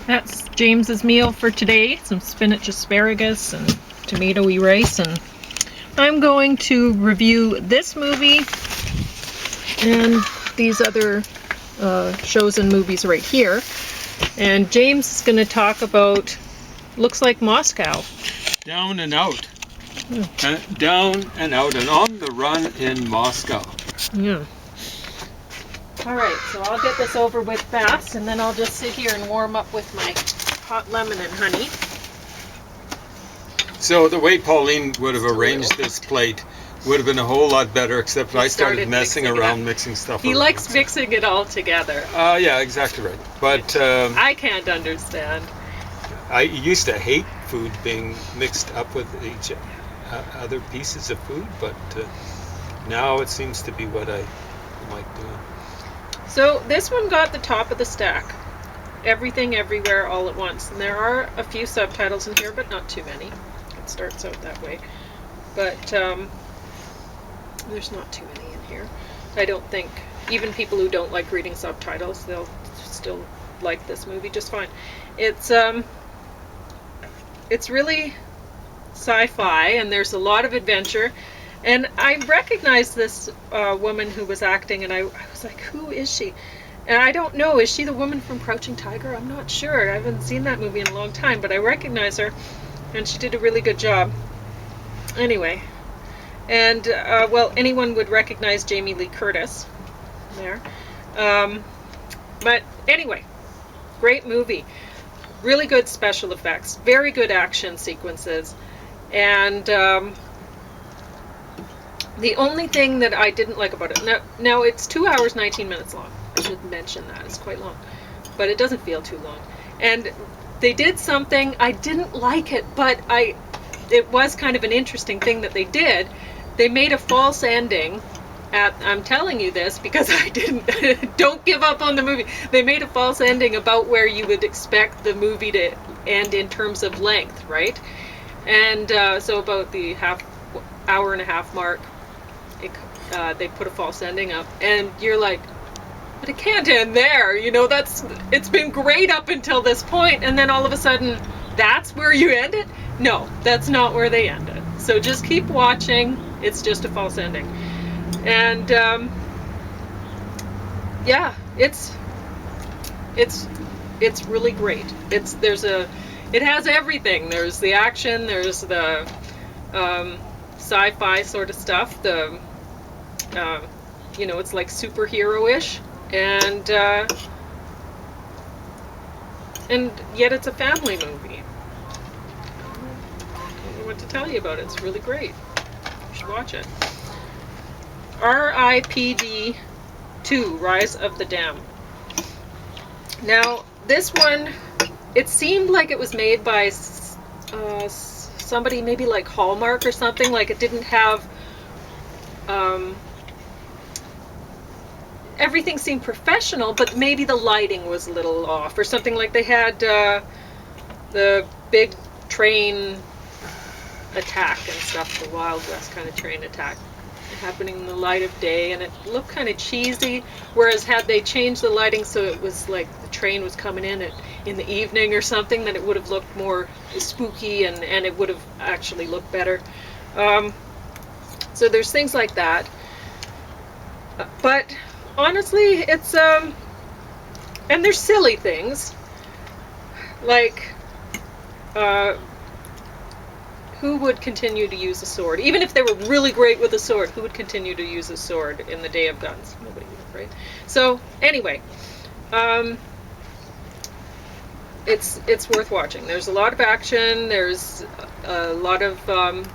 That's James's meal for today. Some spinach asparagus and tomatoey rice. And I'm going to review this movie and these other shows and movies right here. And James is going to talk about, looks like Moscow. Down and out. Down and out and on the run in Moscow. Yeah. Alright, so I'll get this over with fast, and then I'll just sit here and warm up with my hot lemon and honey. So the way Pauline would have arranged this plate would have been a whole lot better, except I started messing around, mixing stuff He around. likes mixing it all together. Yeah, exactly right. But I can't understand. I used to hate food being mixed up with each other pieces of food, but now it seems to be what I like doing. So this one got the top of the stack. Everything, everywhere, all at once. And there are a few subtitles in here, but not too many. It starts out that way. But there's not too many in here. I don't think, even people who don't like reading subtitles, they'll still like this movie just fine. It's really sci-fi, and there's a lot of adventure. And I recognized this woman who was acting, and I was like, who is she? And I don't know, is she the woman from Crouching Tiger? I'm not sure. I haven't seen that movie in a long time, but I recognize her, and she did a really good job. Anyway, and, well, anyone would recognize Jamie Lee Curtis there. But anyway, great movie. Really good special effects, very good action sequences, and the only thing that I didn't like about it, now it's 2 hours 19 minutes long. I should mention that, it's quite long, but it doesn't feel too long. And they did something, I didn't like it, but it was kind of an interesting thing that they did. They made a false ending I'm telling you this because I didn't, don't give up on the movie. They made a false ending about where you would expect the movie to end in terms of length, right? And so about the hour and a half mark, they put a false ending up, and you're like, but it can't end there, you know, it's been great up until this point, and then all of a sudden, that's where you end it? No, that's not where they end it. So just keep watching, it's just a false ending. And yeah, it's really great. It has everything. There's the action, there's the sci-fi sort of stuff, you know, it's like superhero-ish, and yet it's a family movie. I don't know what to tell you about it. It's really great. You should watch it. R.I.P.D. 2, Rise of the Dam. Now, this one, it seemed like it was made by somebody maybe like Hallmark or something. Like it didn't have, everything seemed professional, but maybe the lighting was a little off or something. Like they had the big train attack and stuff, the Wild West kind of train attack happening in the light of day, and it looked kind of cheesy, whereas had they changed the lighting so it was like the train was coming in the evening or something, then it would have looked more spooky, and it would have actually looked better. So there's things like that, but honestly it's and there's silly things like who would continue to use a sword? Even if they were really great with a sword, who would continue to use a sword in the day of guns? Nobody would, right? So, anyway, it's worth watching. There's a lot of action, there's a lot of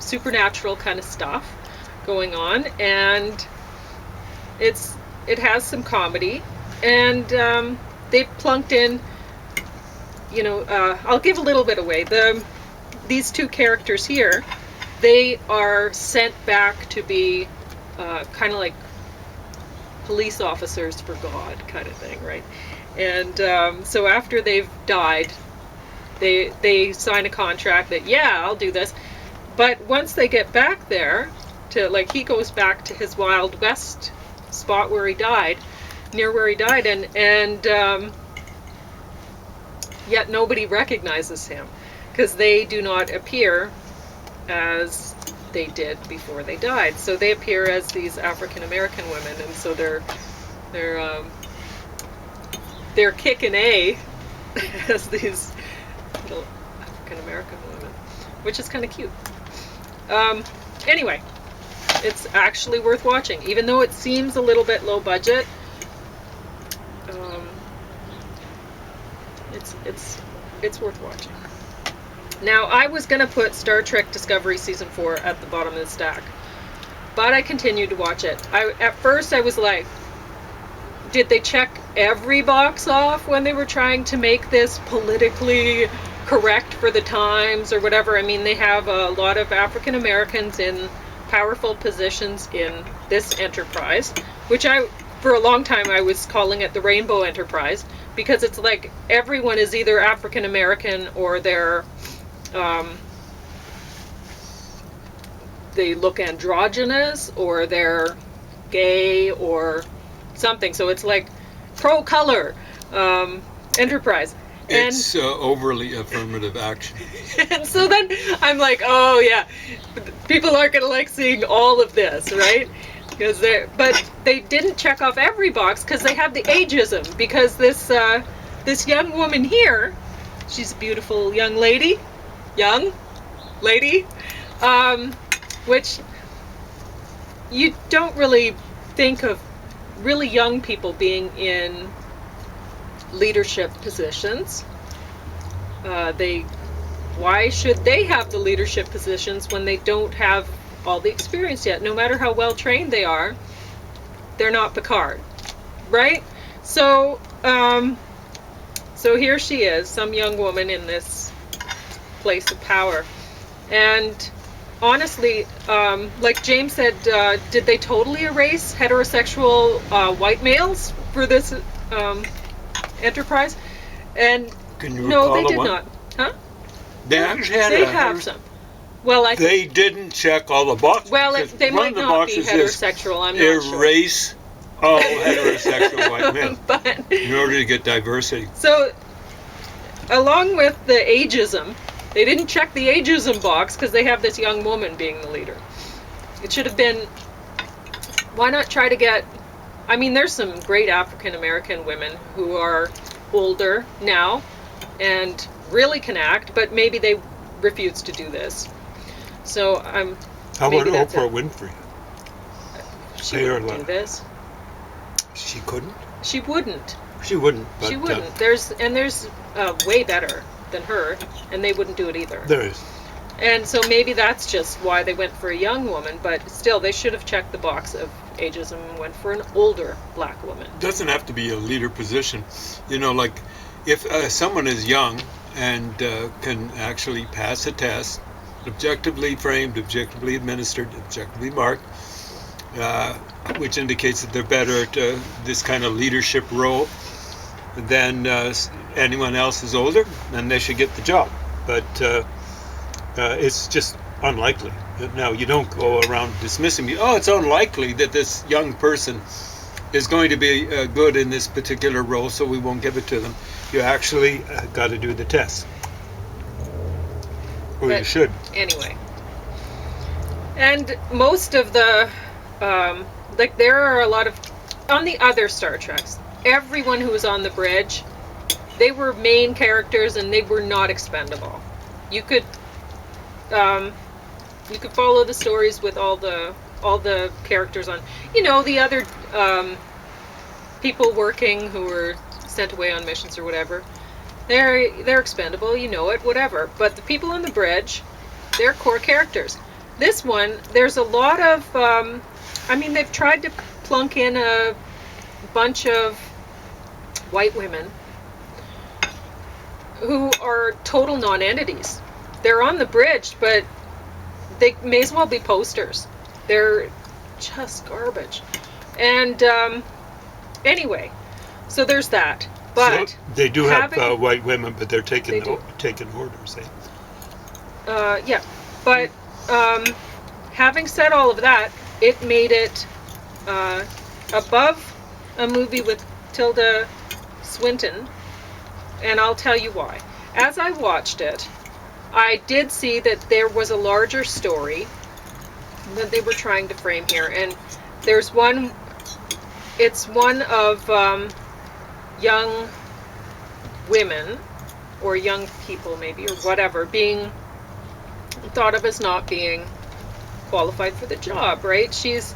supernatural kind of stuff going on, and it has some comedy, and they plunked in, you know, I'll give a little bit away. These two characters here, they are sent back to be kind of like police officers for God kind of thing, right? And so after they've died, they sign a contract that, yeah, I'll do this. But once they get back there, to like, he goes back to his Wild West spot where he died, near where he died, and yet nobody recognizes him because they do not appear as they did before they died. So they appear as these African American women, and so they're kicking A as these little African American women, which is kind of cute. Anyway, it's actually worth watching, even though it seems a little bit low budget. It's worth watching. Now, I was going to put Star Trek Discovery Season 4 at the bottom of the stack, but I continued to watch it. At first, I was like, did they check every box off when they were trying to make this politically correct for the times or whatever? I mean, they have a lot of African Americans in powerful positions in this enterprise, which for a long time, I was calling it the Rainbow Enterprise, because it's like everyone is either African American or they're they look androgynous or they're gay or something. So it's like pro-color enterprise. It's overly affirmative action. And so then I'm like, oh yeah, people aren't going to like seeing all of this, right? But they didn't check off every box because they have the ageism. Because this young woman here, she's a beautiful young lady, which you don't really think of really young people being in leadership positions. Why should they have the leadership positions when they don't have all the experience yet? No matter how well trained they are, they're not Picard, right? So here she is, some young woman in this place of power. And honestly, like James said, did they totally erase heterosexual white males for this enterprise? And Can you no, recall they the did one? not. Huh? They actually had They have some. Well, I think, They didn't check all the boxes. well, because they one might of the not be boxes is heterosexual. I'm not sure. erase all heterosexual white men But in order to get diversity. so, along with the ageism, they didn't check the ageism box because they have this young woman being the leader. It should have been, why not try to get, I mean, there's some great African American women who are older now and really can act, but maybe they refuse to do this. So How maybe about that's Oprah it. Winfrey? She Pay her wouldn't do less. this. She couldn't. She wouldn't. She wouldn't. But, She wouldn't. There's way better than her, and they wouldn't do it either. There is. And so maybe that's just why they went for a young woman, but still, they should have checked the box of ageism and went for an older black woman. It doesn't have to be a leader position. You know, like if someone is young and can actually pass a test, objectively framed, objectively administered, objectively marked, which indicates that they're better at this kind of leadership role than anyone else is older, then they should get the job. But it's just unlikely. Now, you don't go around dismissing me. Oh, it's unlikely that this young person is going to be good in this particular role, so we won't give it to them. You actually got to do the test. Or you should. Anyway. And most of the, like there are a lot of, on the other Star Treks, everyone who was on the bridge, they were main characters and they were not expendable. You could follow the stories with all the characters on, the other people working who were sent away on missions or whatever. They're expendable, whatever. But the people on the bridge, they're core characters. This one, there's a lot of, they've tried to plunk in a bunch of white women who are total non-entities. They're on the bridge, but they may as well be posters. They're just garbage. And anyway, so there's that. But so they do have white women, but they're taking orders. Yeah, but having said all of that, it made it above a movie with Tilda Swinton and I'll tell you why. As I watched it, I did see that there was a larger story that they were trying to frame here, and there's one. It's one of young women or young people, maybe, or whatever, being thought of as not being qualified for the job. Right? She's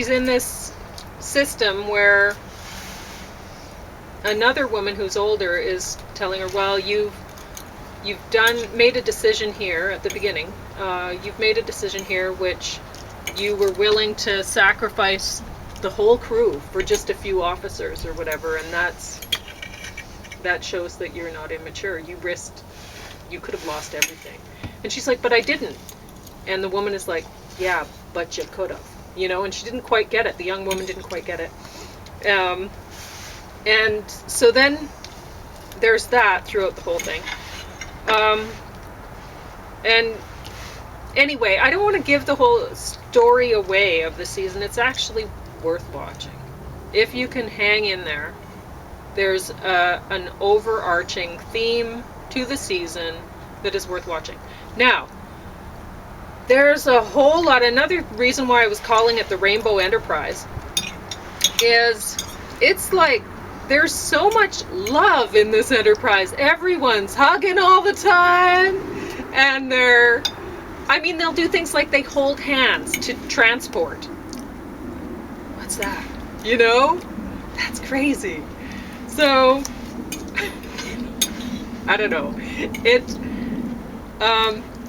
in this system where another woman who's older is telling her, well, you've made a decision here at the beginning. You've made a decision here which you were willing to sacrifice the whole crew for just a few officers or whatever, and that shows that you're not immature. You could have lost everything. And she's like, but I didn't. And the woman is like, yeah, but you could have. And she didn't quite get it. The young woman didn't quite get it. And so then there's that throughout the whole thing. And anyway, I don't want to give the whole story away of the season. It's actually worth watching. If you can hang in there, there's an overarching theme to the season that is worth watching. Now, there's a whole lot. Another reason why I was calling it the Rainbow Enterprise is it's like there's so much love in this Enterprise. Everyone's hugging all the time, and they'll do things like they hold hands to transport. What's that? That's crazy. So, I don't know.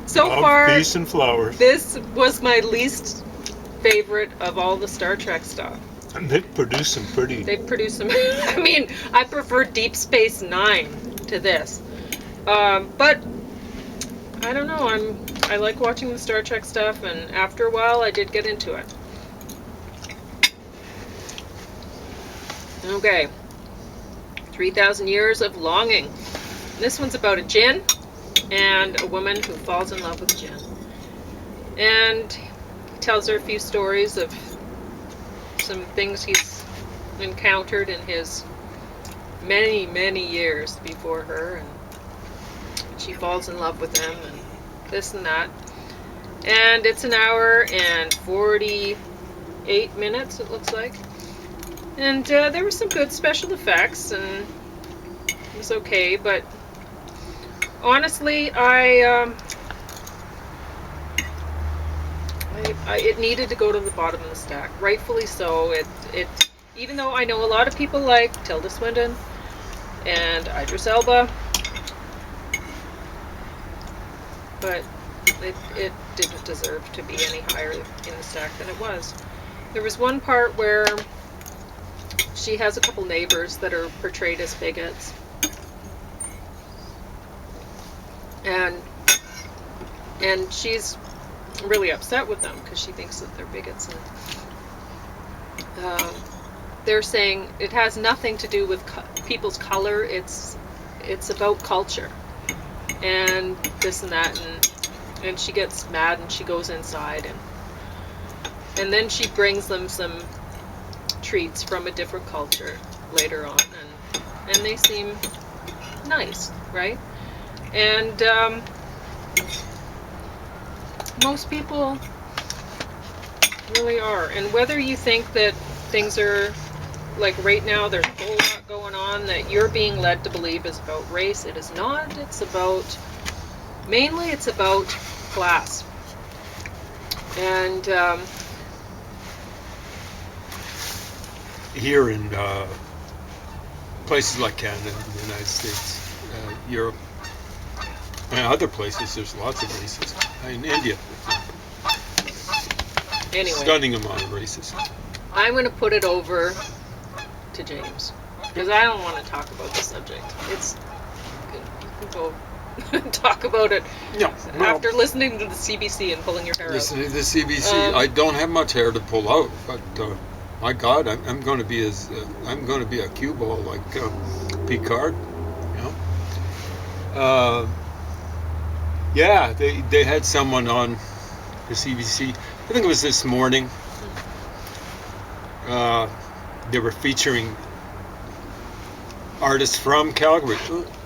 So far, peace and flowers. This was my least favorite of all the Star Trek stuff. And they've produced some. I prefer Deep Space Nine to this. But I don't know. I like watching the Star Trek stuff, and after a while, I did get into it. Okay. 3,000 Years of Longing. This one's about a djinn and a woman who falls in love with djinn. And he tells her a few stories of some things he's encountered in his many, many years before her, and she falls in love with him, and this and that. And it's an hour and 48 minutes, it looks like. And there were some good special effects, and it was okay, but honestly, it needed to go to the bottom of the stack. Rightfully so. It even though I know a lot of people like Tilda Swinton and Idris Elba, but it didn't deserve to be any higher in the stack than it was. There was one part where she has a couple neighbors that are portrayed as bigots, and she's really upset with them because she thinks that they're bigots, and they're saying it has nothing to do with people's color. It's about culture and this and that, and she gets mad and she goes inside, and then she brings them some treats from a different culture later on, and they seem nice, right? And most people really are. And whether you think that things are, like right now, there's a whole lot going on that you're being led to believe is about race, it is not. It's about, mainly it's about class. And here in places like Canada, the United States, Europe, and other places, there's lots of races. In India, anyway, stunning amount of races. I'm going to put it over to James because I don't want to talk about the subject. You can go talk about it after listening to the CBC and pulling your hair out. Listening to the CBC, I don't have much hair to pull out, but my God, I'm going to be a cue ball like Picard, Yeah, they had someone on the CBC. I think it was this morning. They were featuring artist from Calgary.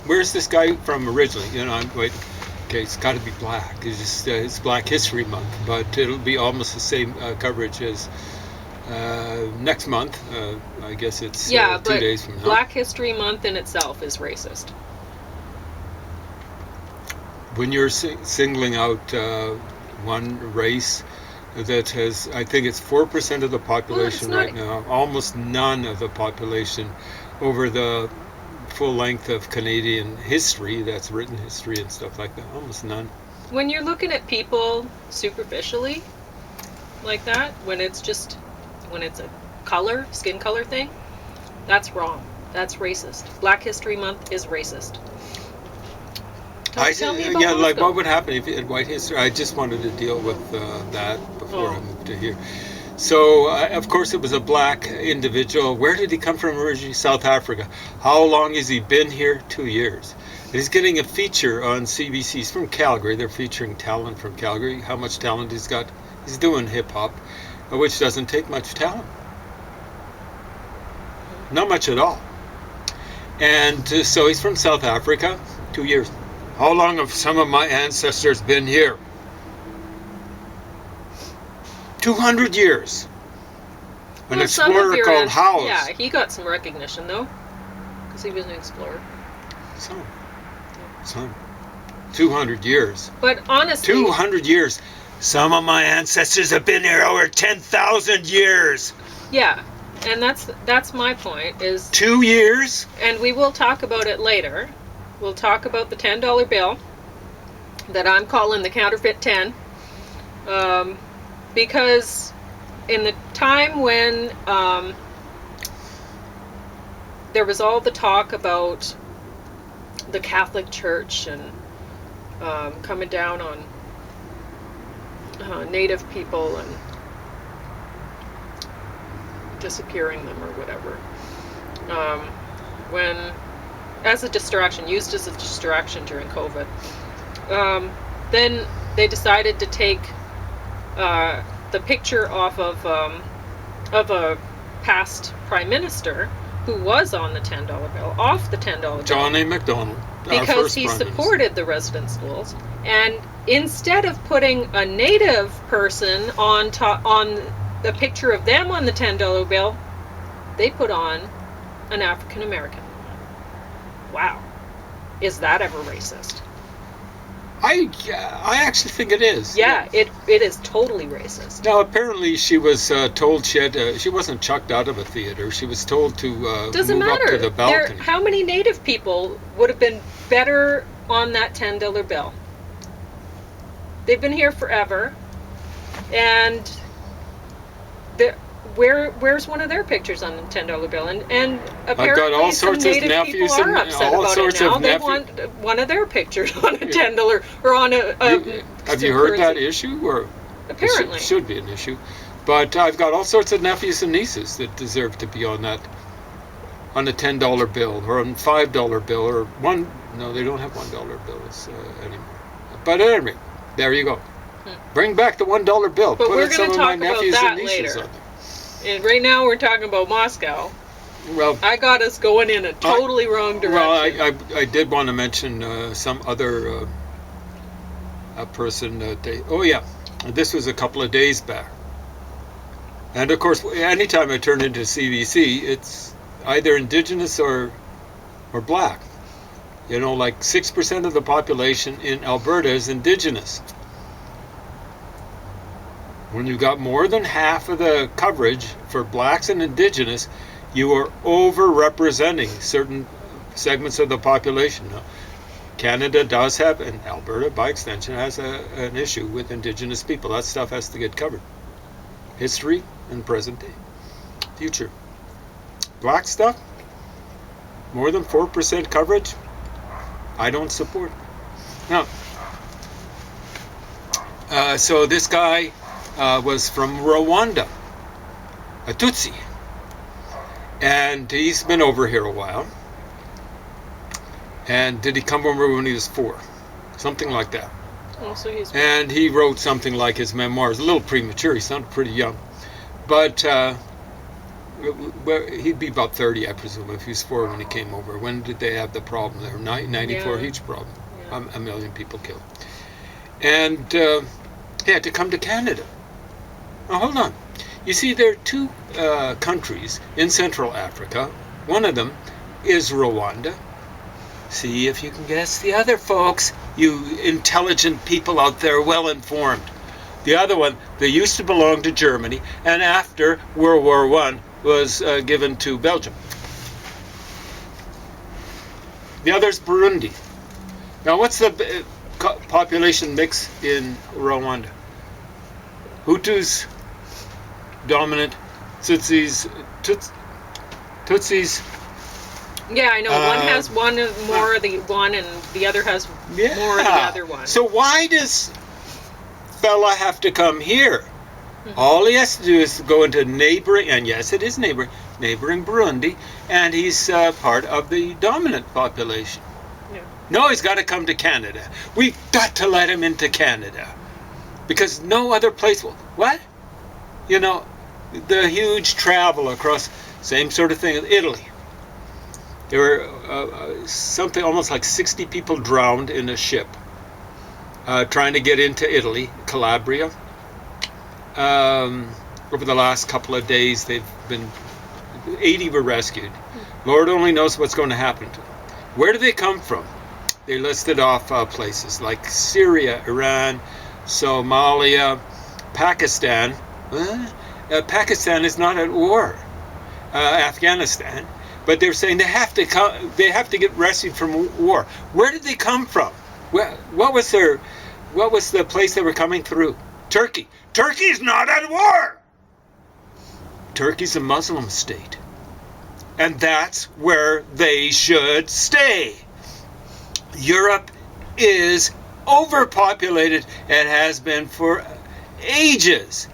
Where's this guy from originally? You know, I'm wait. Okay, it's got to be black. It's Black History Month, but it'll be almost the same coverage as next month. I guess it's 2 days from now. Black History Month in itself is racist. When you're singling out one race that has, I think it's 4% of the population right now, almost none of the population over the full length of Canadian history, that's written history and stuff like that, almost none. When you're looking at people superficially like that, when it's a skin color thing, that's wrong. That's racist. Black History Month is racist. Tell me about yeah, Moscow. like what would happen if you had white history? I just wanted to deal with that before I moved to here. So, of course, it was a black individual. Where did he come from originally? South Africa. How long has he been here? 2 years. And he's getting a feature on CBC. He's from Calgary. They're featuring talent from Calgary. How much talent he's got. He's doing hip-hop, which doesn't take much talent. Not much at all. And so he's from South Africa. 2 years. How long have some of my ancestors been here? 200 years. An explorer called Howes. Yeah, he got some recognition though, because he was an explorer. Some. 200 years. But honestly, 200 years. Some of my ancestors have been here over 10,000 years. Yeah, and that's my point. Is 2 years. And we will talk about it later. We'll talk about the $10 bill that I'm calling the counterfeit 10. Because in the time when there was all the talk about the Catholic Church and coming down on Native people and disappearing them or whatever, as a distraction, used as a distraction during COVID, then they decided to take the picture off of a past prime minister who was on the $10 bill, off the $10 bill. John A. Macdonald. Because he supported the resident schools. And instead of putting a Native person on the picture of them on the $10 bill, they put on an African American. Wow. Is that ever racist? I actually think it is. Yeah, it is totally racist. Now, apparently she was told she wasn't chucked out of a theater. She was told to move up to the balcony. How many Native people would have been better on that $10 bill? They've been here forever, and where's one of their pictures on the $10 bill? And apparently I've got all sorts some of Native nephews people are upset all about sorts it now. of They want one of their pictures on a $10 or on a. Have you heard that issue? Or apparently should be an issue. But I've got all sorts of nephews and nieces that deserve to be on a $10 bill or on $5 bill or one. No, they don't have $1 bills anymore. But anyway, there you go. Bring back the $1 bill. But we're going to talk about that later. And right now we're talking about Moscow. Well, I got us going in a totally wrong direction. Well, I did want to mention some other person. This was a couple of days back. And of course, anytime I turn into CBC, it's either Indigenous or black. You know, like 6% of the population in Alberta is Indigenous. When you've got more than half of the coverage for blacks and Indigenous, you are overrepresenting certain segments of the population. Now, Canada does have, and Alberta by extension has an issue with Indigenous people. That stuff has to get covered. History and present day. Future. Black stuff, more than 4% coverage, I don't support. Now, so this guy was from Rwanda, a Tutsi, and he's been over here a while. And did he come over when he was 4? Something like that. Oh, so and he wrote something like his memoirs, a little premature, he sounded pretty young. But He'd be about 30, I presume, if he was 4 when he came over. When did they have the problem there? 94, Yeah. huge problem. Yeah. A million people killed. And he had to come to Canada. Now, hold on. You see, there are two countries in Central Africa. One of them is Rwanda. See if you can guess the other, folks. You intelligent people out there, well-informed. The other one, they used to belong to Germany, and after World War I was given to Belgium. The other's Burundi. Now, what's the population mix in Rwanda? Hutus, dominant, Tutsis. Yeah, I know. One has one more of the one, and the other has more of the other one. So why does fella have to come here? All he has to do is go into neighboring, and yes, it is neighboring Burundi, and he's part of the dominant population. Yeah. No, he's got to come to Canada. We've got to let him into Canada, because no other place will. What? You know, the huge travel across, same sort of thing as Italy. There were something almost like 60 people drowned in a ship trying to get into Italy, Calabria. Over the last couple of days, they've been 80 were rescued. Lord only knows what's going to happen to them. Where do they come from? They listed off places like Syria, Iran, Somalia, Pakistan. Pakistan is not at war. Afghanistan. But they're saying they have to come. They have to get rescued from war. Where did they come from? What was the place they were coming through? Turkey. Turkey's not at war. Turkey's a Muslim state, and that's where they should stay. Europe is overpopulated and has been for ages.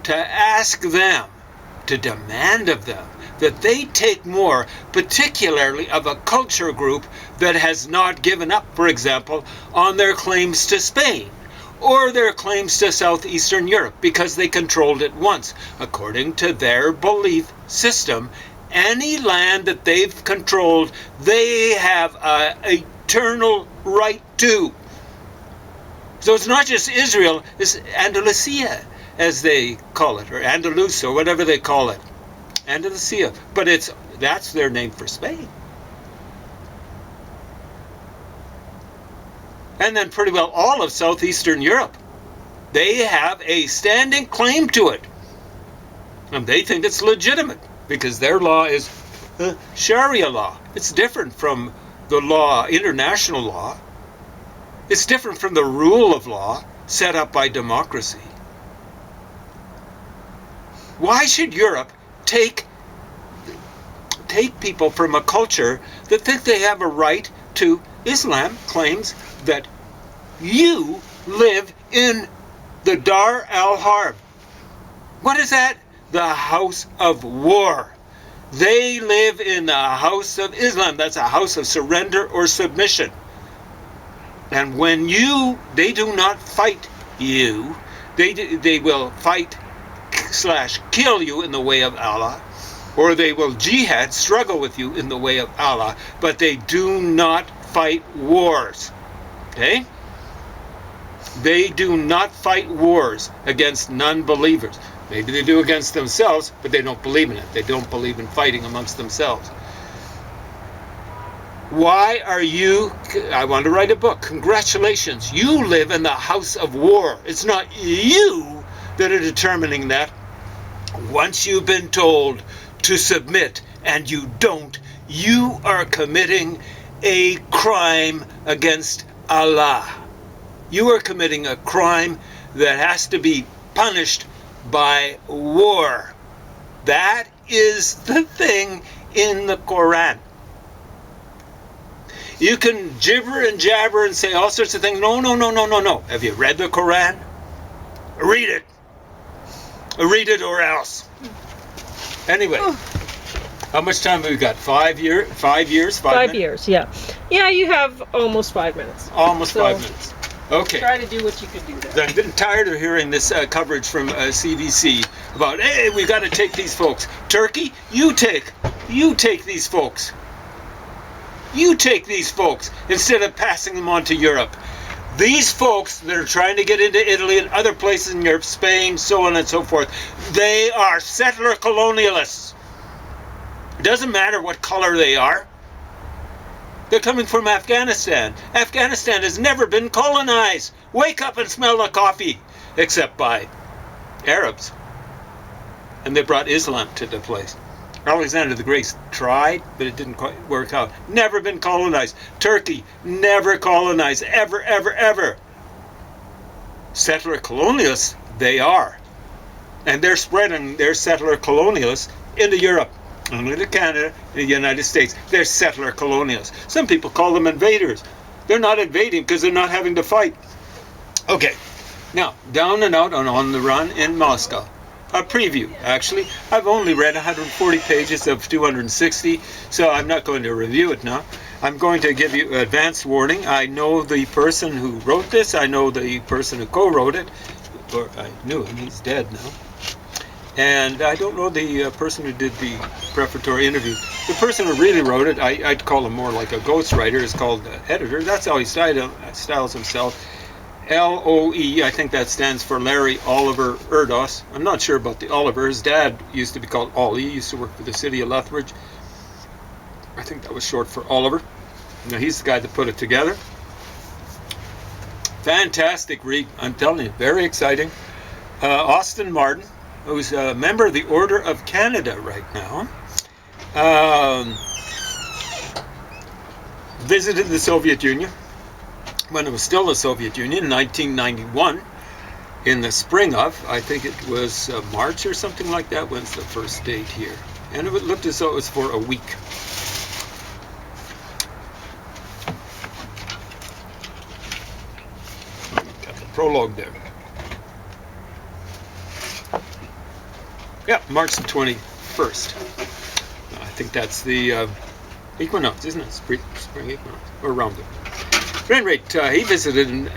To ask them, to demand of them, that they take more, particularly of a culture group that has not given up, for example, on their claims to Spain or their claims to southeastern Europe, because they controlled it once. According to their belief system, any land that they've controlled, they have an eternal right to. So it's not just Israel, it's Andalusia, as they call it, or Andalus, or whatever they call it. Andalusia, but that's their name for Spain. And then pretty well all of southeastern Europe. They have a standing claim to it. And they think it's legitimate because their law is Sharia law. It's different from the law, international law. It's different from the rule of law set up by democracy. Why should Europe take people from a culture that think they have a right to? Islam claims that you live in the Dar al-Harb. What is that? The house of war. They live in the house of Islam. That's a house of surrender or submission. And when they do not fight you, they will fight / kill you in the way of Allah, or they will jihad, struggle with you in the way of Allah, but they do not fight wars. Okay? They do not fight wars against non-believers. Maybe they do against themselves, but they don't believe in it. They don't believe in fighting amongst themselves. Why are you... I want to write a book. Congratulations. You live in the house of war. It's not you that are determining that. Once you've been told to submit and you don't, you are committing a crime against Allah. You are committing a crime that has to be punished by war. That is the thing in the Quran. You can gibber and jabber and say all sorts of things. No. Have you read the Quran? Read it. Read it or else. Anyway, how much time have we got? 5 years? 5 years? 5 years, yeah. Yeah, you have almost 5 minutes. Almost 5 minutes. Okay. Try to do what you can do there. I'm getting tired of hearing this coverage from CBC about, hey, we got to take these folks. Turkey, you take these folks. You take these folks instead of passing them on to Europe. These folks that are trying to get into Italy and other places in Europe, Spain, so on and so forth, they are settler colonialists. It doesn't matter what color they are. They're coming from Afghanistan. Afghanistan has never been colonized. Wake up and smell the coffee, except by Arabs. And they brought Islam to the place. Alexander the Great tried, but it didn't quite work out. Never been colonized. Turkey, never colonized. Ever, ever, ever. Settler colonialists, they are. And they're spreading their settler colonialists into Europe, into Canada, and the United States. They're settler colonialists. Some people call them invaders. They're not invading because they're not having to fight. Okay, now, down and out and on the run in Moscow. A preview, actually. I've only read 140 pages of 260, so I'm not going to review it now. I'm going to give you advance warning. I know the person who wrote this. I know the person who co-wrote it. Or I knew him. He's dead now. And I don't know the person who did the prefatory interview. The person who really wrote it, I'd call him more like a ghostwriter, is called editor. That's how he styles himself. L-O-E, I think that stands for Larry Oliver Erdos. I'm not sure about the Oliver. His dad used to be called Ollie. He used to work for the city of Lethbridge. I think that was short for Oliver. Now, he's the guy that put it together. Fantastic read. I'm telling you, very exciting. Austin Martin, who's a member of the Order of Canada right now, visited the Soviet Union when it was still the Soviet Union in 1991, in the spring of, I think it was March or something like that, when's the first date here. And it looked as though it was for a week. Got the prologue there. Yeah, March the 21st. I think that's the equinox, isn't it? Spring equinox, or around it. At any rate, he visited in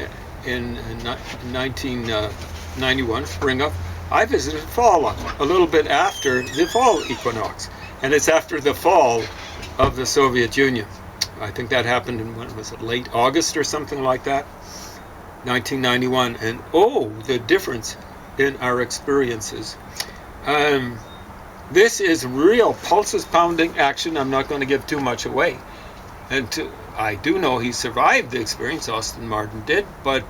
1991, spring up. I visited fall up, a little bit after the fall equinox. And it's after the fall of the Soviet Union. I think that happened in, when was it, late August or something like that? 1991. And oh, the difference in our experiences. This is real pulses pounding action. I'm not going to give too much away. And I do know he survived the experience, Austin Martin did, but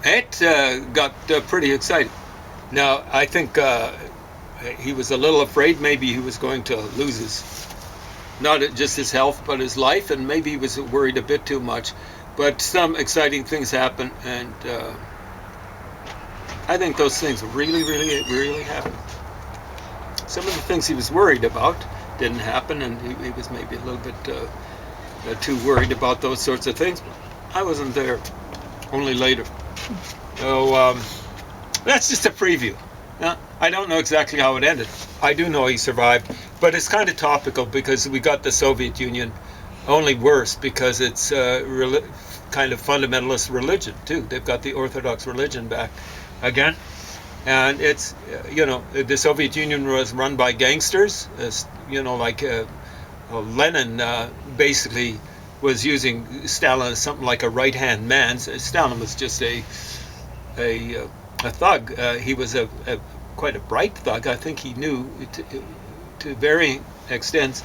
it got pretty exciting. Now, I think he was a little afraid maybe he was going to lose his, not just his health, but his life, and maybe he was worried a bit too much. But some exciting things happened, and I think those things really, really, really happened. Some of the things he was worried about didn't happen, and he was maybe a little bit too worried about those sorts of things. I wasn't there, only later. So that's just a preview. Now, I don't know exactly how it ended. I do know he survived, but it's kind of topical because we got the Soviet Union only worse because it's kind of fundamentalist religion too. They've got the Orthodox religion back again. And it's, you know, the Soviet Union was run by gangsters, you know, like Lenin basically was using Stalin as something like a right-hand man. Stalin was just a thug. He was quite a bright thug. I think he knew to varying extents